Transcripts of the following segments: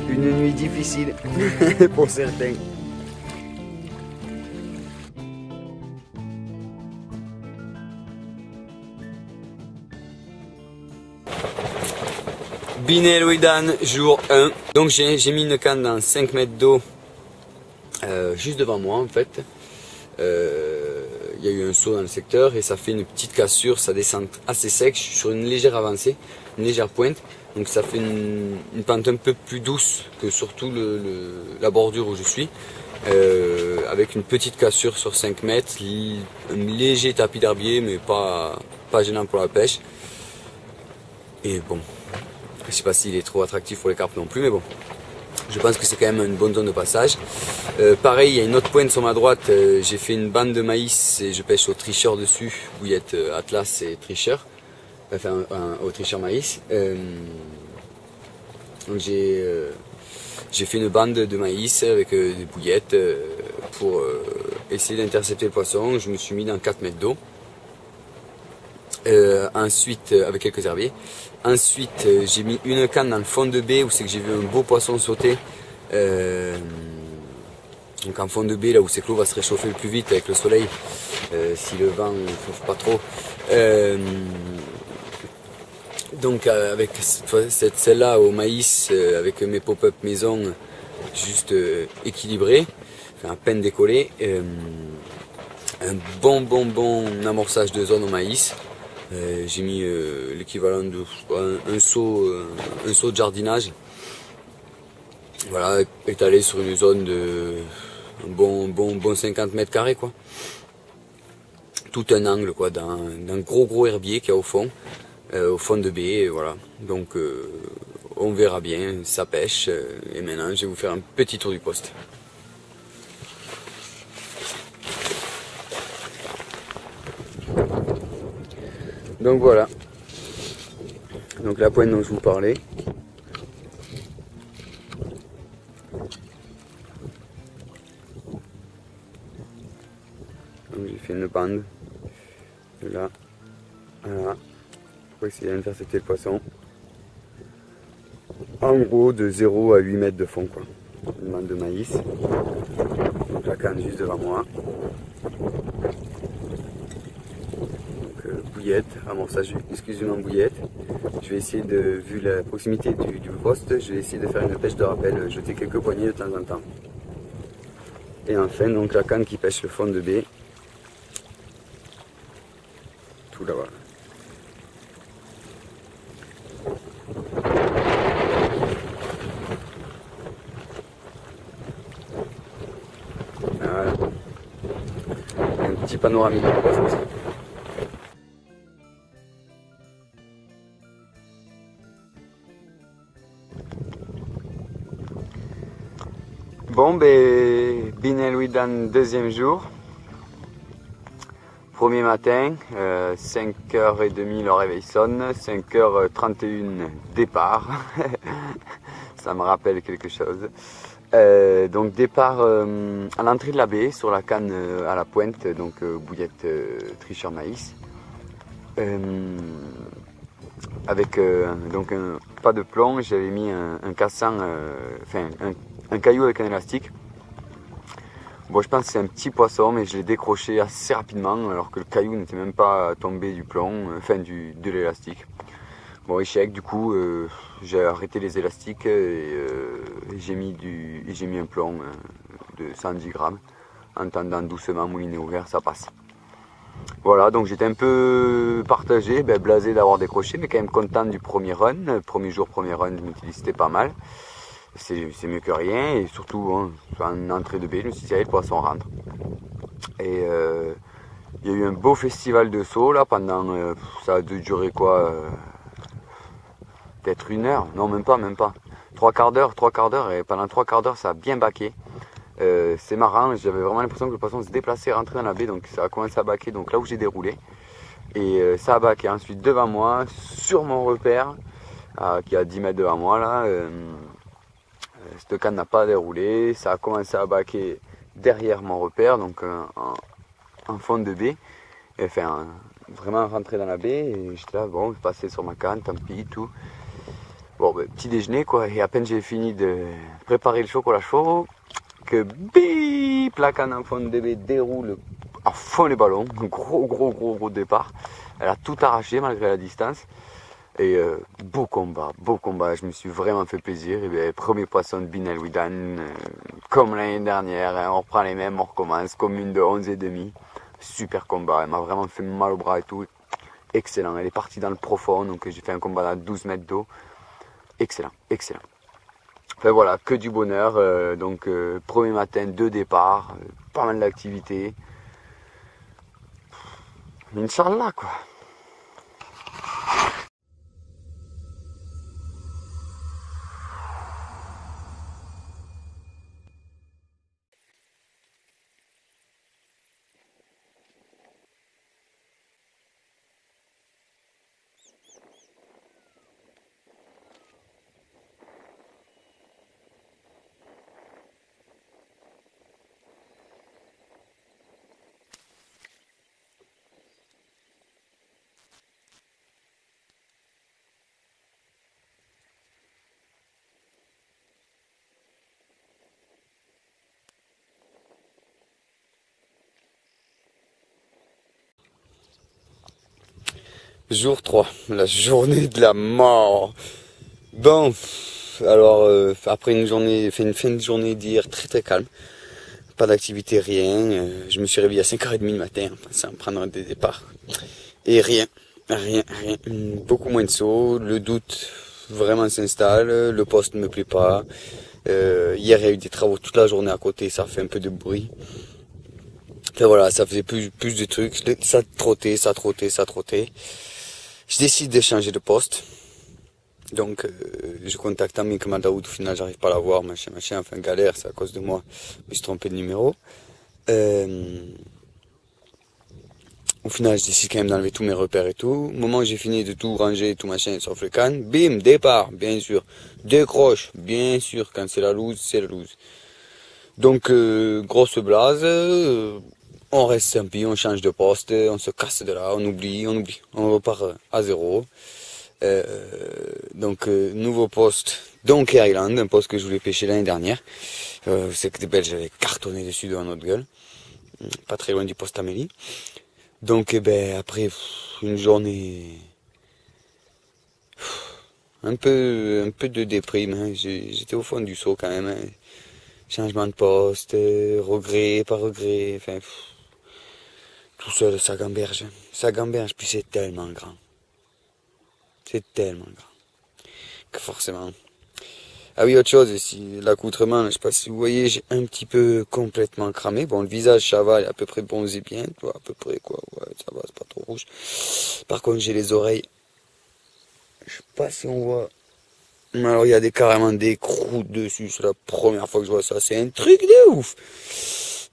Une nuit difficile pour certains. Bin Louidan, jour 1. Donc j'ai mis une canne dans 5 mètres d'eau juste devant moi en fait. Il y a eu un saut dans le secteur et ça fait une petite cassure, ça descend assez sec. Je suis sur une légère avancée, une légère pointe. Donc ça fait une pente un peu plus douce que surtout la bordure où je suis. Avec une petite cassure sur 5 mètres, un léger tapis d'herbier mais pas gênant pour la pêche. Et bon, je sais pas s'il est trop attractif pour les carpes non plus, mais bon. Je pense que c'est quand même une bonne zone de passage. Pareil, il y a une autre pointe sur ma droite, j'ai fait une bande de maïs et je pêche au tricheur dessus, bouillette Atlas et tricheur. Enfin au tricheur maïs. Donc j'ai fait une bande de maïs avec des bouillettes pour essayer d'intercepter le poisson. Je me suis mis dans 4 mètres d'eau. Ensuite avec quelques herbiers. Ensuite j'ai mis une canne dans le fond de baie où c'est que j'ai vu un beau poisson sauter. Donc en fond de baie là où c'est que l'eau va se réchauffer le plus vite avec le soleil, si le vent ne chauffe pas trop. Donc avec celle-là au maïs, avec mes pop-up maison juste équilibrés, enfin, à peine décollé, un bon amorçage de zone au maïs. J'ai mis l'équivalent de un seau de jardinage. Voilà, étalé sur une zone de un bon 50 mètres carrés quoi. Tout un angle quoi, d'un gros herbier qu'il y a au fond de baie, et voilà. Donc on verra bien, ça pêche. Et maintenant je vais vous faire un petit tour du poste. Donc voilà. Donc la pointe dont je vous parlais. Donc j'ai fait une bande de là à là pour essayer d'intercepter le poisson. En gros de 0 à 8 mètres de fond quoi. Une bande de maïs. Donc la canne juste devant moi. Bouillette, amorçage exclusivement bouillette. Je vais essayer de, vu la proximité du poste, je vais essayer de faire une pêche de rappel, jeter quelques poignées de temps en temps. Et enfin donc la canne qui pêche le fond de baie. Tout là-bas. Voilà. Un petit panoramique du poste. Bon ben, Bin Louidan deuxième jour, premier matin, 5h30 le réveil sonne, 5h31 départ, ça me rappelle quelque chose. Donc départ à l'entrée de la baie, sur la canne à la pointe, donc bouillette tricheur maïs. Avec donc pas de plomb, j'avais mis un cassant, enfin un caillou avec un élastique. Bon, je pense que c'est un petit poisson, mais je l'ai décroché assez rapidement, alors que le caillou n'était même pas tombé du plomb, enfin de l'élastique. Bon, échec, du coup, j'ai arrêté les élastiques et j'ai mis un plomb de 110 grammes. En tendant doucement, moulinet ouvert, ça passe. Voilà, donc j'étais un peu partagé, blasé d'avoir décroché, mais quand même content du premier run. Premier jour, premier run, je me suis dit c'était pas mal. C'est mieux que rien, et surtout en entrée de baie, je me suis dit allez, le poisson rentre. Et Il y a eu un beau festival de saut là pendant, ça a dû durer quoi, peut-être 1 heure, non même pas, 3 quarts d'heure, et pendant 3 quarts d'heure ça a bien baqué. C'est marrant, j'avais vraiment l'impression que le poisson se déplaçait, rentrait dans la baie, donc ça a commencé à baquer, donc là où j'ai déroulé. Et ça a baqué ensuite devant moi, sur mon repère, qui est à 10 mètres devant moi là. Cette canne n'a pas déroulé, ça a commencé à baquer derrière mon repère, donc en fond de baie, et enfin vraiment rentré dans la baie, et j'étais là, bon, je passais sur ma canne, tant pis, tout. Bon, ben, petit déjeuner quoi, et à peine j'ai fini de préparer le chocolat chaud, que bip, la canne en fond de baie déroule à fond les ballons, gros départ. Elle a tout arraché malgré la distance. Et beau combat, je me suis vraiment fait plaisir. Et bien, premier poisson de Binel Widan, comme l'année dernière, hein, on reprend les mêmes, on recommence, comme une de 11,5. Super combat, elle m'a vraiment fait mal au bras et tout. Excellent, elle est partie dans le profond, donc j'ai fait un combat à 12 mètres d'eau. Excellent. Enfin voilà, que du bonheur. Donc premier matin, 2 départs, pas mal d'activités. Inch'Allah quoi. Jour 3, la journée de la mort. Bon, alors après une fin de journée d'hier très calme, pas d'activité, rien. Je me suis réveillé à 5h30 du matin en pensant prendre des départs. Et rien. Beaucoup moins de sauts, le doute vraiment s'installe, le poste ne me plaît pas. Hier il y a eu des travaux toute la journée à côté, ça fait un peu de bruit. Enfin voilà, ça faisait plus de trucs, ça trottait. Je décide de changer de poste. Donc je contacte Amik Madaoud, au final j'arrive pas à la voir, machin, enfin galère, c'est à cause de moi, je me suis trompé de numéro. Au final je décide quand même d'enlever tous mes repères et tout. Au moment où j'ai fini de tout ranger, tout machin, sauf le canne, bim, départ, bien sûr. Décroche, bien sûr, quand c'est la loose, c'est la loose. Donc grosse blase, on reste sans pied, on change de poste, on se casse de là, on oublie, on repart à zéro. Donc nouveau poste, Donkey Island, un poste que je voulais pêcher l'année dernière. C'est que des Belges avaient cartonné dessus devant notre gueule, pas très loin du poste Amélie. Donc après une journée un peu de déprime, hein. J'étais au fond du seau quand même, hein. Changement de poste, regret, pas regret, enfin tout seul ça gamberge, puis c'est tellement grand. C'est tellement grand que forcément. Ah oui, autre chose, ici, l'accoutrement, je sais pas si vous voyez, j'ai un petit peu complètement cramé. Bon, le visage, ça va, il est à peu près bronzé bien, à peu près, quoi, ouais, ça va, c'est pas trop rouge. Par contre, j'ai les oreilles, je sais pas si on voit, mais alors il y a carrément des croûtes dessus, c'est la première fois que je vois ça, c'est un truc de ouf.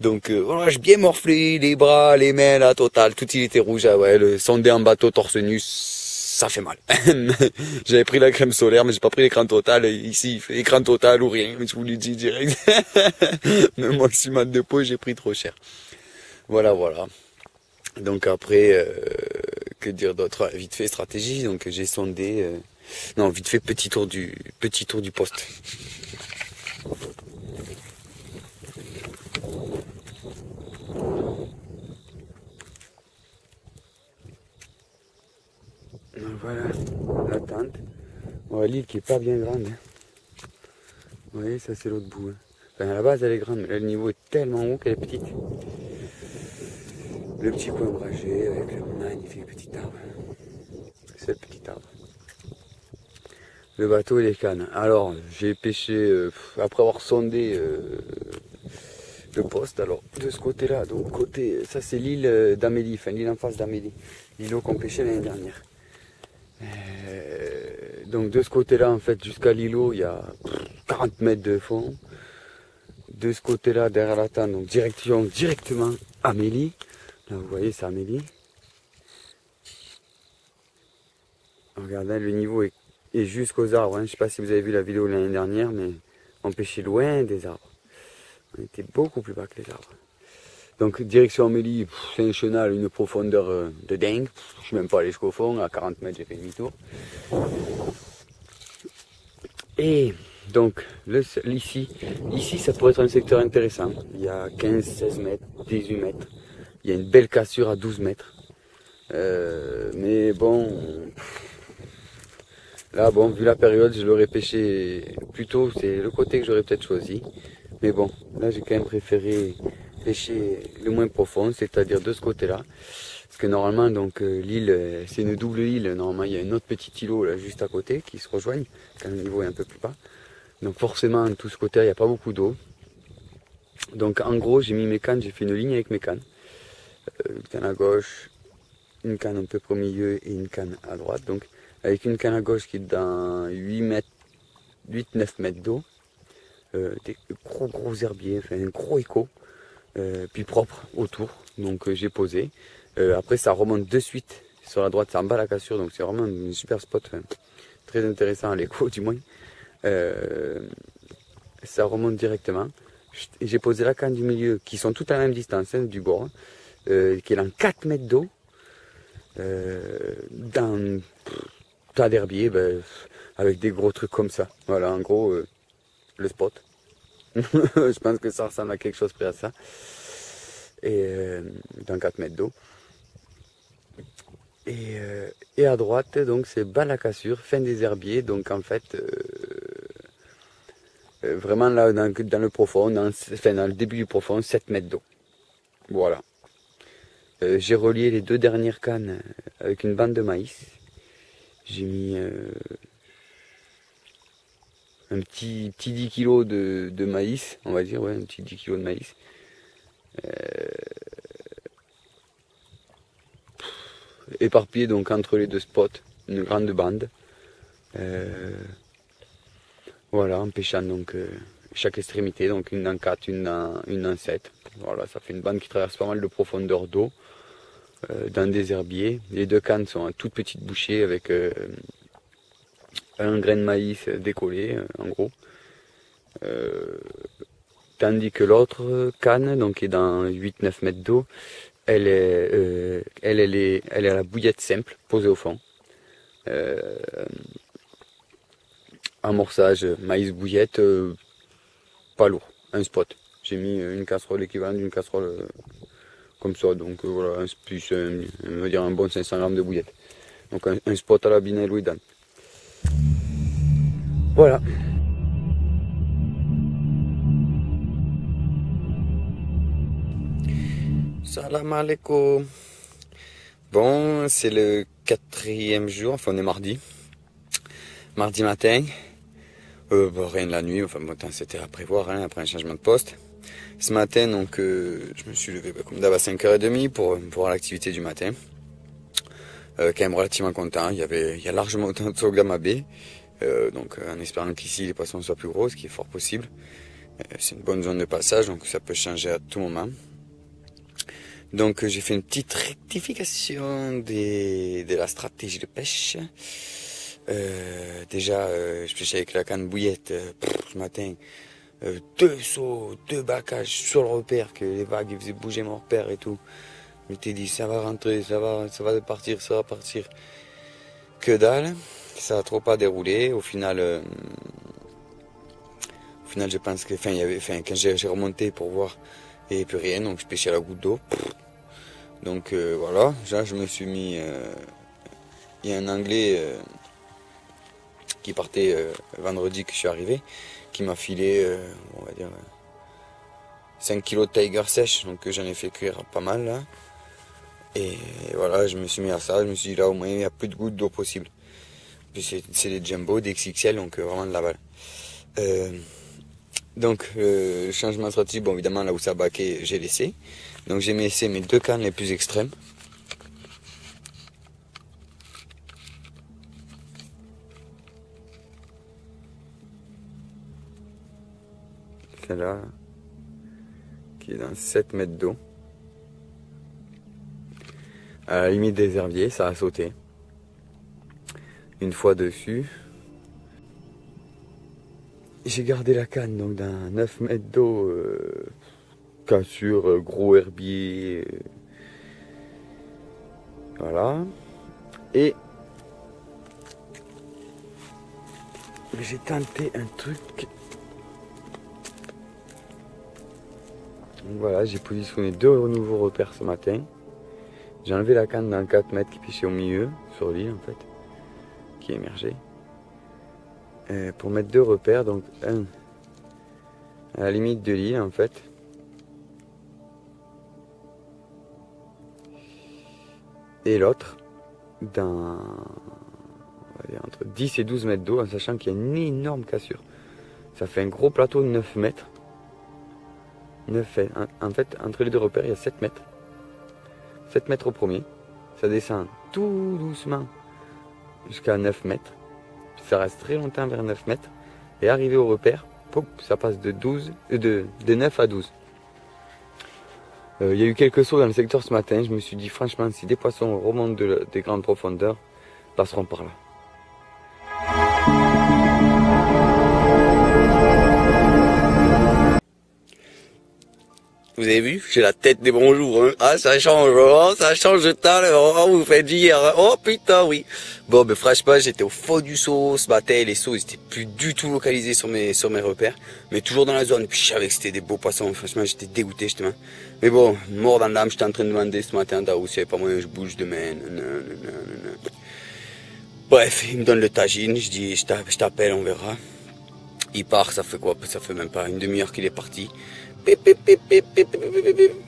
Donc voilà, j'ai bien morflé, les bras, les mains, la totale, tout il était rouge, ah ouais, le sondé en bateau torse nu, ça fait mal. J'avais pris la crème solaire, mais j'ai pas pris l'écran total. Ici, il fait écran total ou rien, je vous le dis direct. Même moi, si de peau, j'ai pris trop cher. Voilà. Donc après, que dire d'autre? Vite fait stratégie. Donc j'ai sondé. Non, vite fait petit tour du poste. Voilà, la tente. Ouais, l'île qui est pas bien grande. Hein. Vous voyez, ça c'est l'autre bout. Hein. Enfin, à la base elle est grande, mais là, le niveau est tellement haut qu'elle est petite. Le petit coin ombragé avec le magnifique petit arbre. C'est le petit arbre. Le bateau et les cannes. Alors, j'ai pêché, après avoir sondé de poste. Alors de ce côté-là, donc côté, ça c'est l'île d'Amélie, enfin l'île en face d'Amélie, l'îlot qu'on pêchait l'année dernière. Donc de ce côté-là, en fait, jusqu'à l'îlot, il y a 40 mètres de fond. De ce côté-là, derrière la tente, donc directement Amélie. Là, vous voyez, c'est Amélie. Regardez, le niveau est jusqu'aux arbres. Hein. Je ne sais pas si vous avez vu la vidéo l'année dernière, mais on pêchait loin des arbres. On était beaucoup plus bas que les arbres. Donc direction Amélie, c'est un chenal, une profondeur de dingue. Je ne suis même pas allé jusqu'au fond, à 40 mètres j'ai fait demi-tour. Et donc ici ça pourrait être un secteur intéressant. Il y a 15, 16 mètres, 18 mètres. Il y a une belle cassure à 12 mètres. Mais bon, là bon, vu la période, je l'aurais pêché plus tôt, c'est le côté que j'aurais peut-être choisi. Mais bon, là j'ai quand même préféré pêcher le moins profond, c'est-à-dire de ce côté-là. Parce que normalement, donc l'île, c'est une double île. Normalement, il y a une autre petite îlot là juste à côté qui se rejoignent quand le niveau est un peu plus bas. Donc forcément, de tout ce côté-là, il n'y a pas beaucoup d'eau. Donc en gros, j'ai mis mes cannes, j'ai fait une ligne avec mes cannes. Une canne à gauche, une canne un peu au milieu et une canne à droite. Donc avec une canne à gauche qui est dans 8-9 mètres d'eau. Des gros herbiers, enfin un gros écho. Puis propre autour, donc j'ai posé. Après ça remonte de suite sur la droite, c'est en bas la cassure, donc c'est vraiment un super spot, très intéressant à l'écho du moins. Ça remonte directement. Et j'ai posé la canne du milieu, qui sont toutes à la même distance du bord, qui est dans 4 mètres d'eau, dans tas d'herbiers, avec des gros trucs comme ça. Voilà, en gros, le spot. Je pense que ça ressemble à quelque chose près à ça. Et dans 4 mètres d'eau. Et à droite, donc c'est bas la cassure, fin des herbiers. Donc en fait, vraiment là dans le profond, dans le début du profond, 7 mètres d'eau. Voilà. J'ai relié les 2 dernières cannes avec une bande de maïs. J'ai mis un petit 10 kg de maïs, on va dire, ouais, un petit 10 kg de maïs. Éparpillé donc entre les 2 spots, une grande bande. Voilà, en pêchant donc chaque extrémité, donc une dans 4, une dans 7. Voilà, ça fait une bande qui traverse pas mal de profondeur d'eau dans des herbiers. Les 2 cannes sont à toute petite bouchée avec un grain de maïs décollé, en gros. Tandis que l'autre canne, donc qui est dans 8-9 mètres d'eau, elle est à la bouillette simple, posée au fond. Amorçage, maïs bouillette, pas lourd, un spot. J'ai mis une casserole équivalente d'une casserole comme ça, donc voilà, plus, on va dire un bon 500 grammes de bouillette. Donc un spot à la Binel Louis Dan. Voilà. Salam alaikum. Bon, c'est le 4e jour, enfin on est mardi. Mardi matin. Rien de la nuit, enfin bon, c'était à prévoir hein, après un changement de poste. Ce matin, donc, je me suis levé comme d'hab à 5h30 pour voir l'activité du matin. Quand même relativement content, il y a largement autant de saules dans ma baie. Donc en espérant qu'ici les poissons soient plus gros, ce qui est fort possible. C'est une bonne zone de passage, donc ça peut changer à tout moment. Donc j'ai fait une petite rectification de la stratégie de pêche. Déjà, je pêchais avec la canne bouillette ce matin. 2 sauts, 2 backages sur le repère, que les vagues faisaient bouger mon repère et tout. Je m'étais dit ça va rentrer, ça va partir, ça va partir. Que dalle, ça a trop pas déroulé. Au final, je pense que, quand j'ai remonté pour voir, il n'y avait plus rien, donc je pêchais à la goutte d'eau. Donc voilà, là je me suis mis, il y a un Anglais qui partait vendredi que je suis arrivé, qui m'a filé, on va dire, 5 kg de tiger sèche, donc j'en ai fait cuire pas mal là. Et voilà, je me suis mis à ça, je me suis dit là au moins il n'y a plus de gouttes d'eau possible. Puis c'est des jumbo, des XXL, donc vraiment de la balle. Donc le changement de stratégie, bon évidemment là où ça a baqué, j'ai laissé. Donc j'ai laissé mes 2 cannes les plus extrêmes. Celle-là, qui est dans 7 mètres d'eau. À la limite des herbiers, ça a sauté. Une fois dessus, j'ai gardé la canne donc dans 9 mètres d'eau, cassure, gros herbier, voilà. Et j'ai tenté un truc. Donc voilà, j'ai positionné 2 nouveaux repères ce matin. J'ai enlevé la canne dans 4 mètres qui pêchait au milieu, sur l'île en fait, qui émergeait. Pour mettre 2 repères, donc un à la limite de l'île en fait. Et l'autre dans, on va dire, entre 10 et 12 mètres d'eau, en sachant qu'il y a une énorme cassure. Ça fait un gros plateau de 9 mètres. En fait, entre les 2 repères, il y a 7 mètres. 7 mètres au premier. Ça descend tout doucement jusqu'à 9 mètres. Ça reste très longtemps vers 9 mètres. Et arrivé au repère, pop, ça passe de 9 à 12. Il y a eu quelques sauts dans le secteur ce matin. Je me suis dit, franchement, si des poissons remontent des grandes profondeurs, passeront par là. Vous avez vu, j'ai la tête des bons jours, hein. Ah, ça change de temps, oh, vous faites hier, hein. Oh putain, oui. Bon, ben franchement, j'étais au fond du seau ce matin, les seaux, ils étaient plus du tout localisés sur mes repères, mais toujours dans la zone. Puis je savais que c'était des beaux poissons, franchement, j'étais dégoûté, justement. Mais bon, mort dans l'âme, j'étais en train de demander ce matin à Daou s'il n'y avait pas moyen que je bouge demain. Bref, il me donne le tagine, je dis, je t'appelle, on verra. Il part, ça fait quoi? Ça fait même pas une demi-heure qu'il est parti.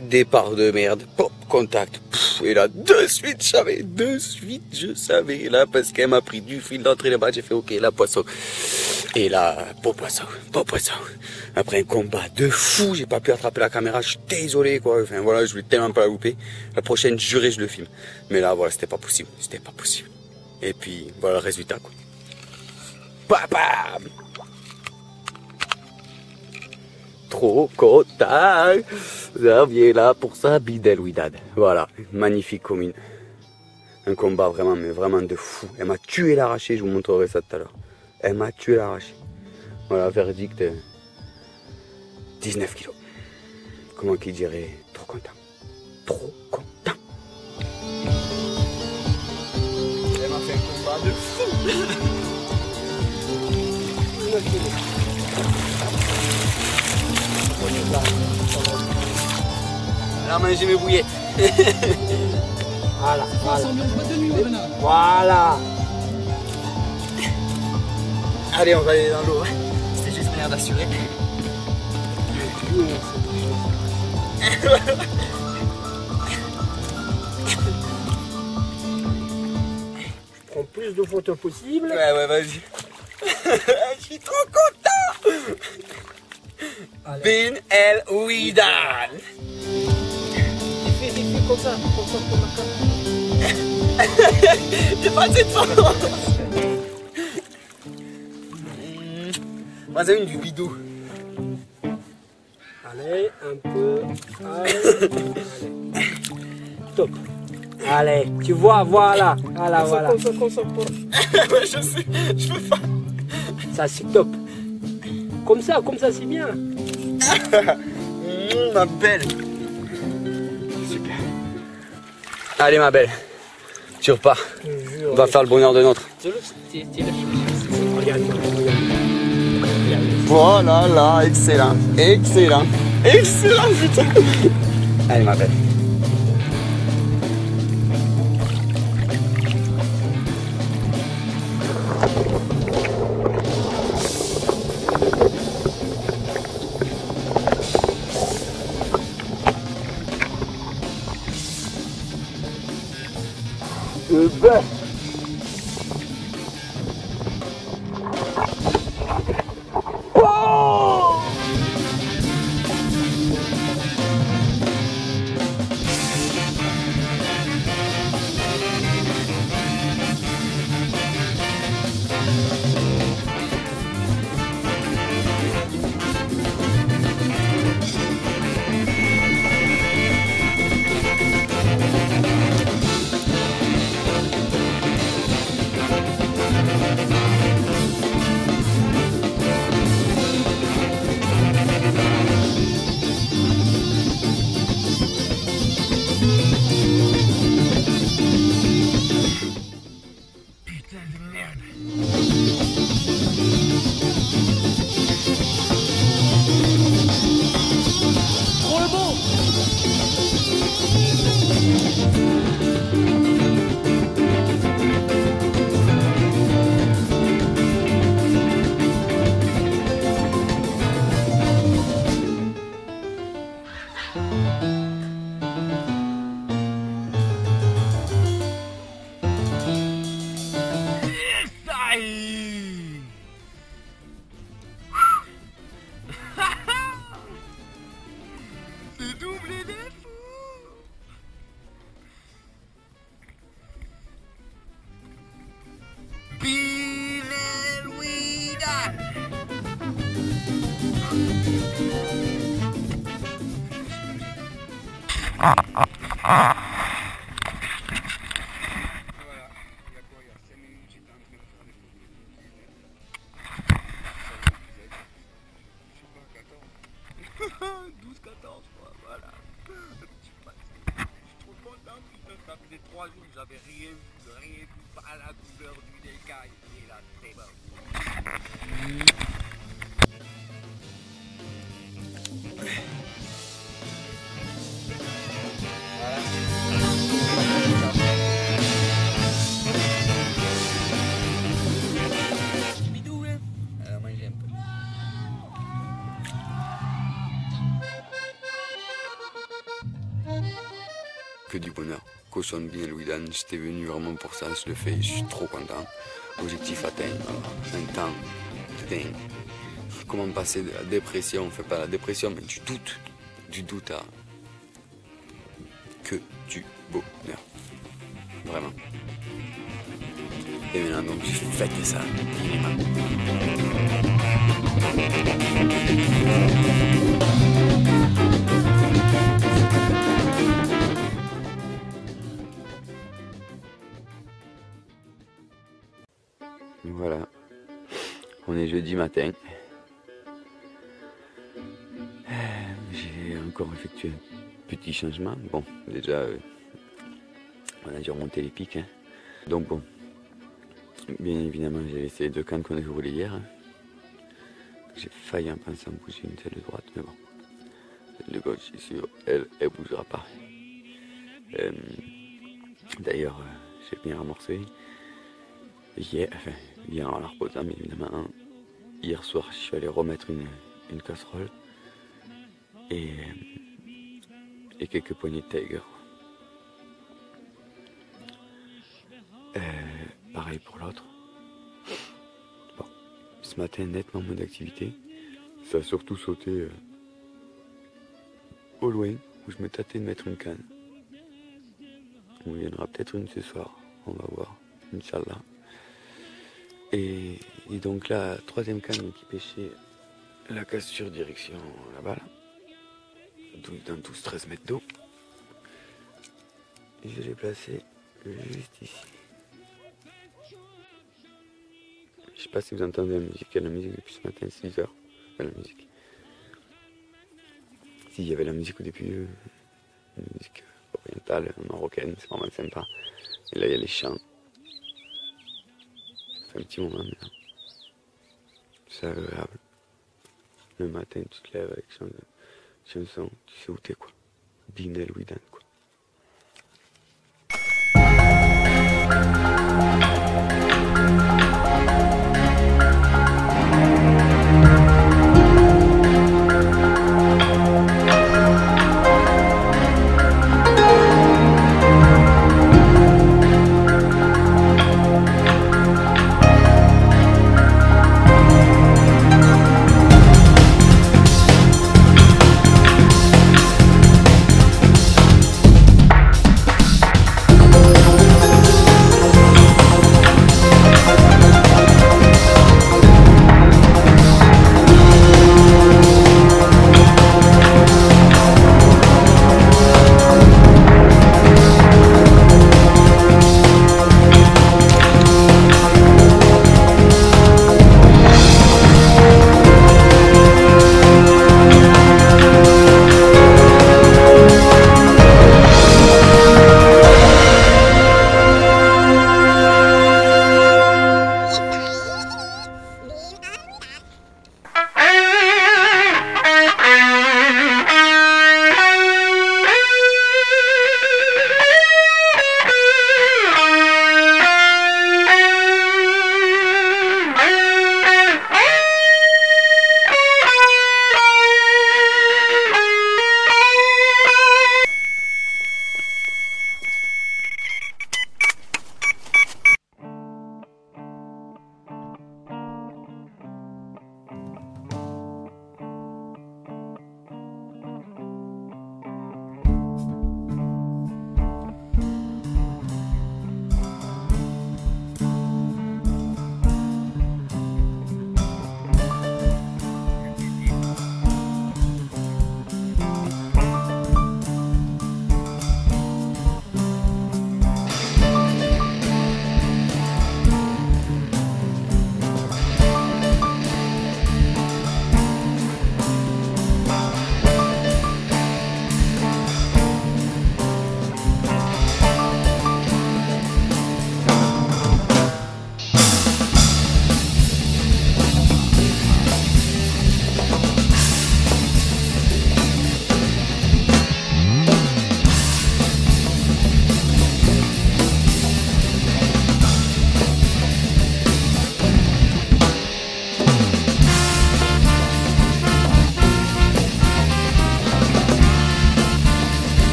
Départ de merde, pop, contact. Et là, de suite, je savais, là, parce qu'elle m'a pris du fil d'entrée là-bas, j'ai fait, ok, là, poisson. Et là, beau poisson. Après un combat de fou, j'ai pas pu attraper la caméra, je suis désolé, quoi. Enfin, voilà, je voulais tellement pas la louper. La prochaine, juré, je le filme. Mais là, voilà, c'était pas possible. Et puis, voilà le résultat, quoi. Bam! Trop content, Xavier là pour sa bidelouidade. Voilà, magnifique commune. Un combat vraiment, mais vraiment de fou. Elle m'a tué l'arraché, je vous montrerai ça tout à l'heure. Elle m'a tué l'arraché. Voilà, verdict 19 kilos. Comment qu'il dirait? Trop content. Elle m'a fait un combat de fou. 19 kilos. Alors maintenant j'ai mes bouillets. Voilà. Allez, on va aller dans l'eau. C'était juste manière d'assurer. Je prends plus de photos possible. Ouais, vas-y. Je suis trop content. Bin El Ouidan. Il fait comme ça pour ma carte. J'ai pas assez de force. Vas-y, une du bidou. Allez, un peu. Allez. Top. Allez, tu vois, voilà. Voilà. Comme ça pour... Ouais, je sais, je peux pas. Ça, c'est top. Comme ça, c'est bien. Ma belle. Super. Allez, ma belle. Tu repars. On va faire le bonheur de notre. Regarde. Voilà, là, excellent. Excellent, putain. Allez, ma belle. Ben. Oh! J'avais rien vu, pas la couleur du écaille et la tête. Bidou, hein? Alors moi j'aime pas. Que du bonheur. Cochonne bien Louis Dan, j'étais venu vraiment pour ça, je le fais, je suis trop content. Objectif atteint, alors, un temps, putain, comment passer de la dépression, enfin pas la dépression, mais du doute à que du bonheur. Vraiment. Et maintenant donc je fête ça, voilà, on est jeudi matin. J'ai encore effectué un petit changement. Bon, déjà, on a dû remonter les pics. Hein. Donc bon, bien évidemment, j'ai laissé les deux cannes qu'on a roulées hier. Hein. J'ai failli en pensant bouger une celle de droite, mais bon. Celle de gauche, c'est sûr, elle bougera pas. D'ailleurs, j'ai bien amorcé. Hier en la reposant, mais évidemment, hier soir, je suis allé remettre une casserole et quelques poignées de Tiger. Pareil pour l'autre. Bon, ce matin, nettement moins d'activité. Ça a surtout sauté au loin, où je me tâtais de mettre une canne. On viendra peut-être une ce soir, on va voir, Inch'Allah. Et donc la troisième canne qui pêchait la cassure direction là-bas, là, dans 12-13 mètres d'eau. Et je l'ai placée juste ici. Je sais pas si vous entendez la musique, il y a la musique depuis ce matin, 6 heures. La musique. Si, il y avait la musique au début, une musique orientale, marocaine, c'est vraiment sympa. Et là il y a les chants. Ça fait un petit moment maintenant. C'est agréable. Le matin, tu te lèves avec chanson, tu sais où t'es quoi. Dîner Louis Dan quoi.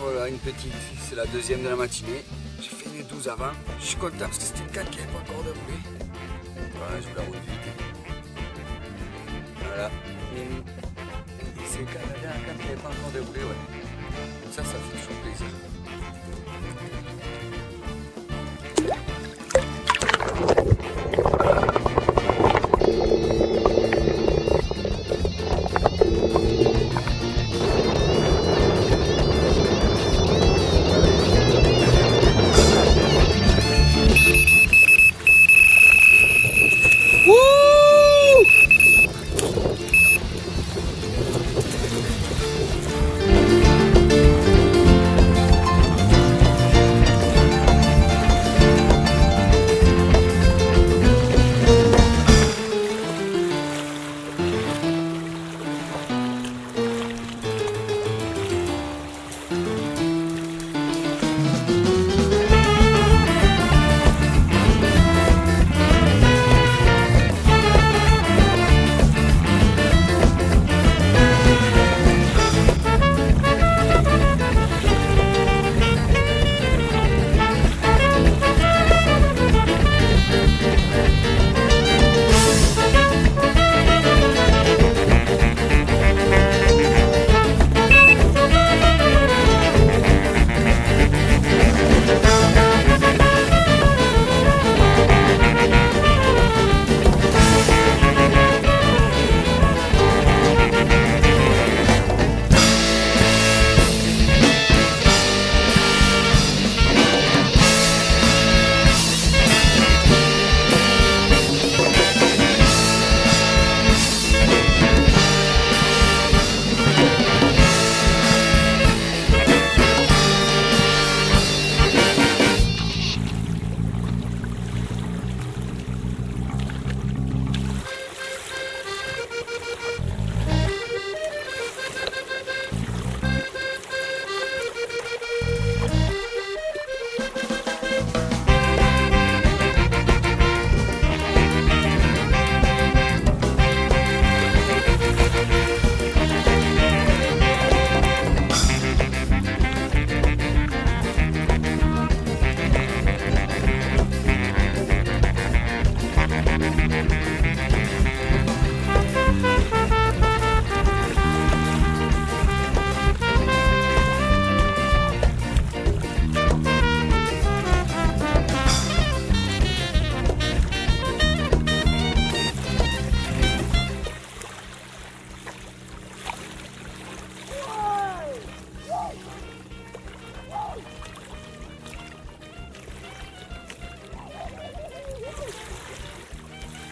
Voilà, une petite, c'est la deuxième de la matinée. J'ai fait une 12 avant. Je suis content parce que c'était une canne qui n'avait pas encore déroulé. Voilà, je vous la roule vite. Voilà. C'est une canne qui n'avait pas encore déroulé, ouais. Ça fait toujours plaisir.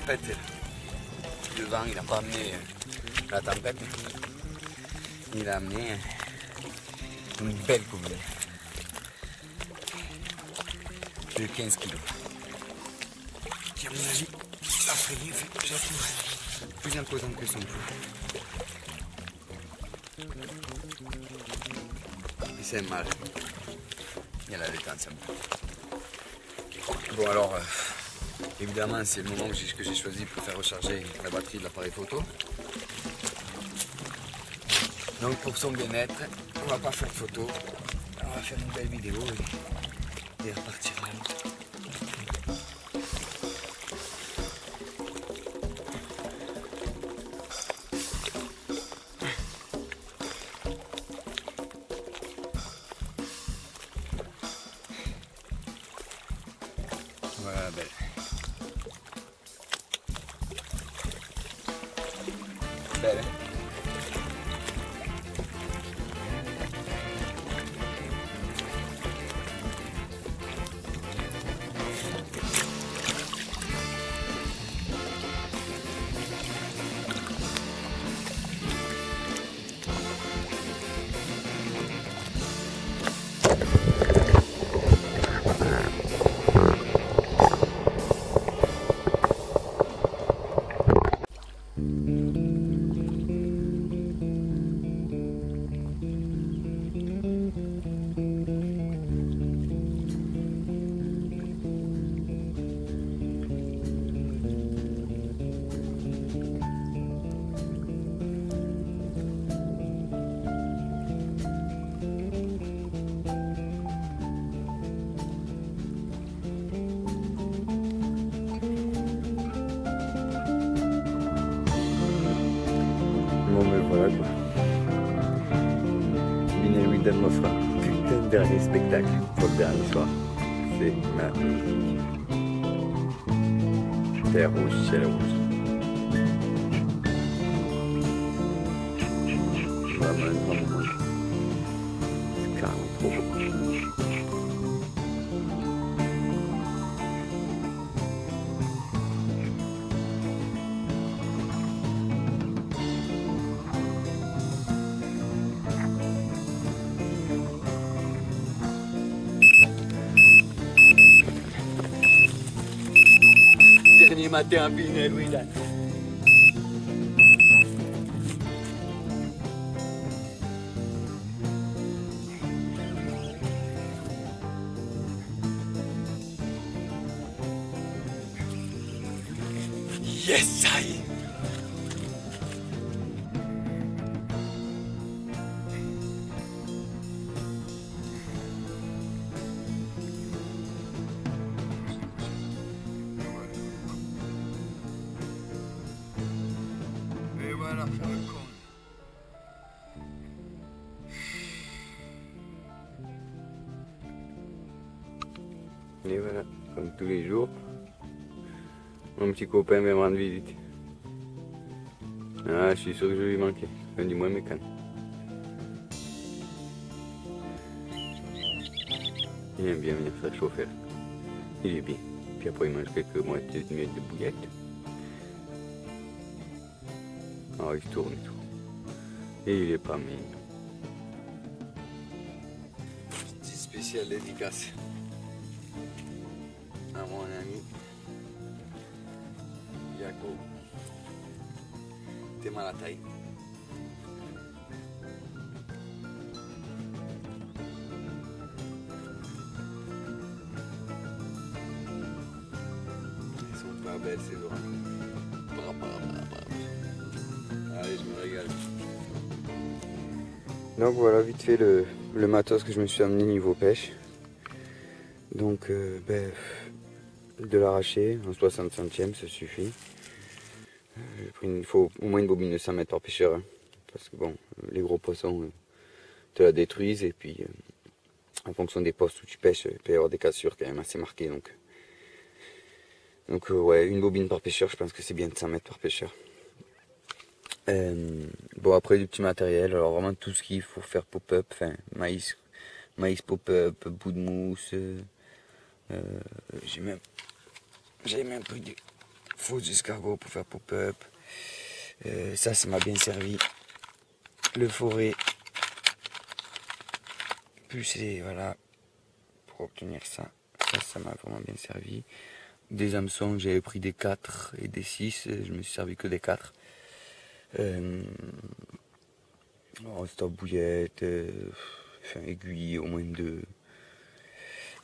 En fait, le vent, il n'a pas amené la tempête, il a amené une belle combine de 15 kg qui, à mon avis, a failli plus imposant que son poids. Et c'est mal. Il y a la détente, ça me plaît. Bon, alors. Évidemment, c'est le moment que j'ai choisi pour faire recharger la batterie de l'appareil photo. Donc pour son bien-être, on va pas faire de photo, on va faire une belle vidéo et repartir là. Voilà, belle. Bene. Swindon m'offre un putain de dernier spectacle pour le dernier soir. C'est magnifique. Terre rouge, ciel rouge. Vraiment un grand moment. C'est carrément trop beau. Dernier matin à Pinel, oui là. Yes, ça y est. Et voilà, faire le con. Et voilà, comme tous les jours. Mon petit copain vient me rendre visite. Ah, je suis sûr que je vais lui manquer. Enfin, du moins mes cannes. Il aime bien venir faire chauffer. Il est bien. Puis après, il mange quelques moitiés de miel de bouillette. Ah, il se tourne et tout. Et il est pas mignon. Petit spécial dédicace à mon ami Jacob. T'es mal à taille. Ils sont pas belles ces oreilles. Allez, je me régale. Donc voilà vite fait le matos que je me suis amené niveau pêche. Donc de l'arracher en 60 centièmes, ça suffit. Il faut au moins une bobine de 100 mètres par pêcheur, hein, parce que bon, les gros poissons te la détruisent, et puis en fonction des postes où tu pêches, il peut y avoir des cassures quand même assez marquées. Donc ouais, une bobine par pêcheur, je pense que c'est bien de 100 mètres par pêcheur. Bon, après du petit matériel, alors vraiment tout ce qu'il faut faire pop-up, enfin maïs pop-up, bout de mousse, j'ai même pris des faux escargots pour faire pop-up. Ça m'a bien servi. Le forêt, plus voilà, pour obtenir ça m'a vraiment bien servi. Des hameçons, j'avais pris des 4 et des 6, je me suis servi que des 4. Stop bouillette, aiguille au moins 2.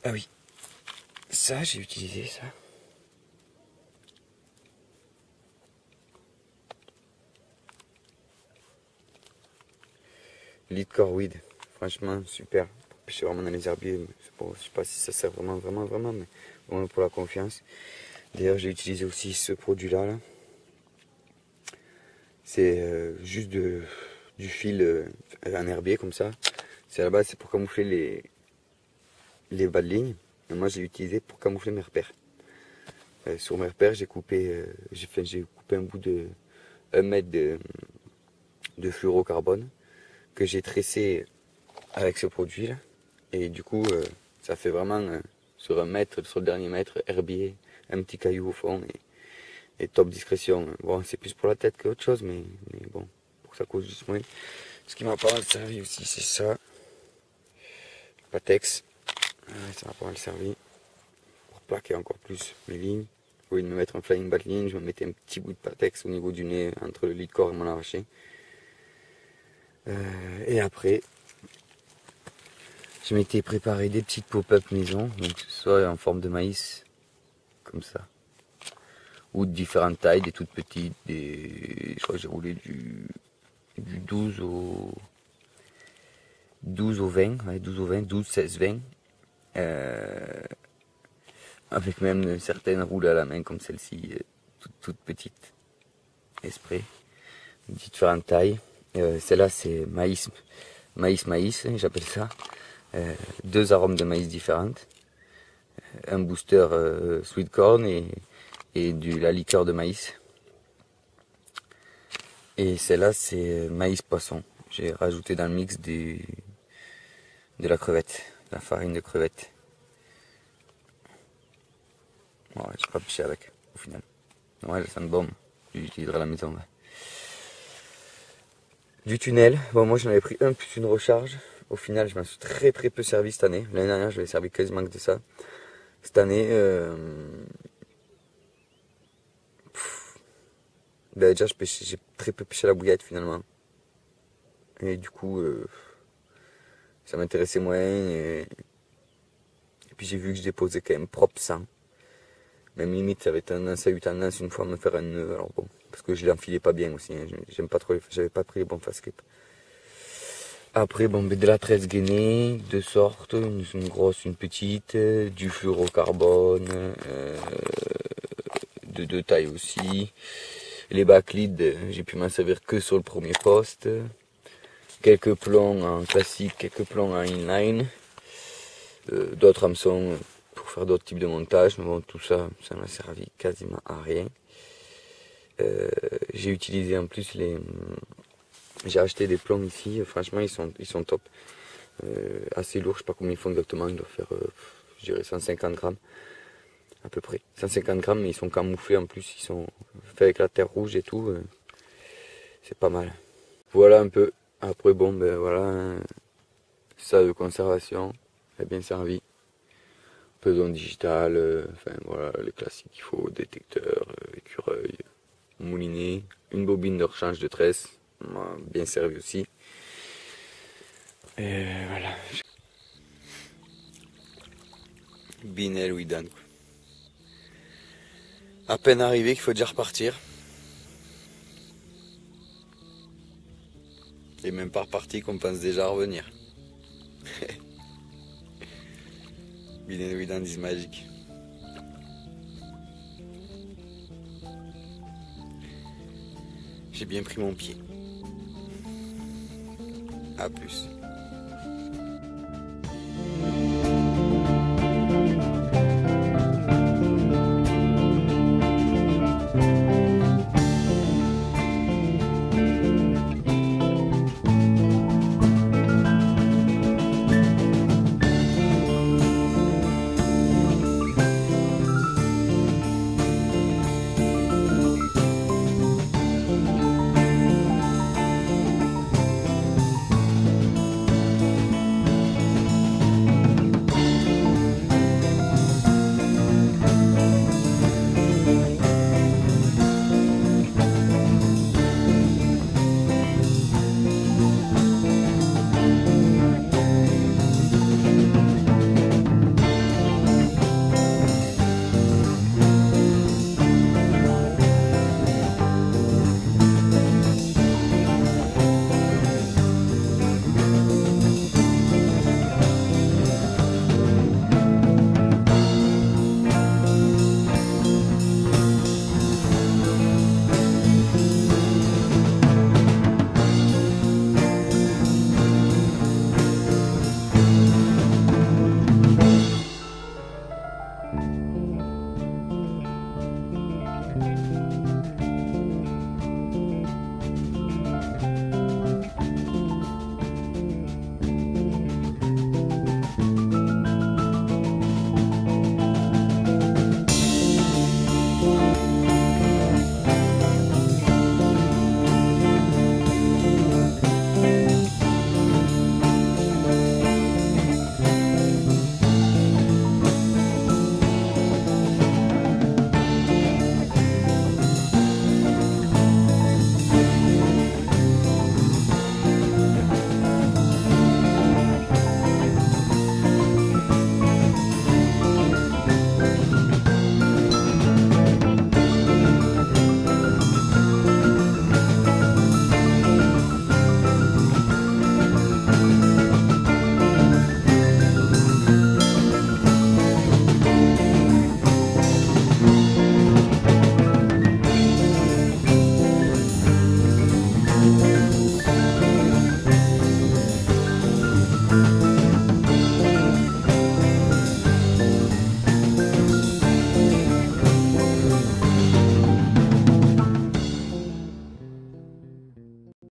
Ah oui, ça j'ai utilisé ça. Lead core weed, franchement super. Je suis vraiment dans les herbiers, bon, je sais pas si ça sert vraiment, mais vraiment pour la confiance. D'ailleurs j'ai utilisé aussi ce produit là. C'est juste du fil en herbier comme ça. C'est à la base, c'est pour camoufler les bas de ligne. Et moi j'ai utilisé pour camoufler mes repères. Sur mes repères j'ai coupé un bout de 1 mètre de fluorocarbone que j'ai tressé avec ce produit là, et du coup ça fait vraiment sur 1 mètre, sur le dernier mètre, herbier, un petit caillou au fond, et top discrétion. Bon, c'est plus pour la tête qu'autre chose, mais bon, pour que ça cause juste moins. Ce qui m'a pas mal servi aussi, c'est ça, le Patex. Ça m'a pas mal servi pour plaquer encore plus mes lignes. Au lieu de me mettre un flying bat line, je me mettais un petit bout de Patex au niveau du nez, entre le lead core et mon arraché. Et après, je m'étais préparé des petites pop-up maison, donc soit en forme de maïs, comme ça, ou de différentes tailles, des toutes petites, je crois que j'ai roulé du 12 au 20, ouais, 12 au 20, 12, 16, 20, avec même certaines roulées à la main comme celle-ci, toute petite, esprit, différentes tailles. Celle-là c'est maïs maïs, j'appelle ça. 2 arômes de maïs différentes. Un booster sweet corn et la liqueur de maïs. Et celle-là, c'est maïs poisson. J'ai rajouté dans le mix de la crevette, la farine de crevette. Ouais, j'ai pas pêché avec, au final. Ouais, ça sent bon. J'utiliserai à la maison. Ouais. Du tunnel, bon, moi j'en avais pris un plus une recharge. Au final, je m'en suis très peu servi cette année. L'année dernière, je l'ai servi quasiment que de ça. Cette année, ben déjà, j'ai très peu pêché à la bouillette finalement. Et du coup, ça m'intéressait moins. Et puis j'ai vu que je déposais quand même propre sans. Même limite, ça avait tendance, une fois à me faire un nœud. Alors bon, parce que je l'enfilais pas bien aussi. Hein. J'aime pas trop, j'avais pas pris les bons fast grip. Après, bon, de la 13 gainée, 2 sortes, une grosse, une petite, du fluorocarbone, de 2 tailles aussi. Les backleads, j'ai pu m'en servir que sur le premier poste. Quelques plombs en classique, quelques plombs en inline. D'autres hameçons pour faire d'autres types de montage, mais bon, tout ça, ça m'a servi quasiment à rien. J'ai utilisé en plus j'ai acheté des plombs ici, franchement ils sont top. Assez lourds, je sais pas combien ils font exactement, ils doivent faire, je dirais 150 grammes. À peu près. 150 grammes, mais ils sont camouflés en plus, ils sont faits avec la terre rouge et tout. C'est pas mal. Voilà un peu. Après, bon, ben voilà, ça de conservation, est bien servi. Peson digital, enfin voilà, les classiques qu'il faut, détecteur, écureuil, moulinet, une bobine de rechange de tresse, bien servi aussi. Et voilà. Binel ou Idan. À peine arrivé qu'il faut déjà repartir. Et même pas reparti qu'on pense déjà à revenir. Binel ou Idan is magique. J'ai bien pris mon pied. A plus.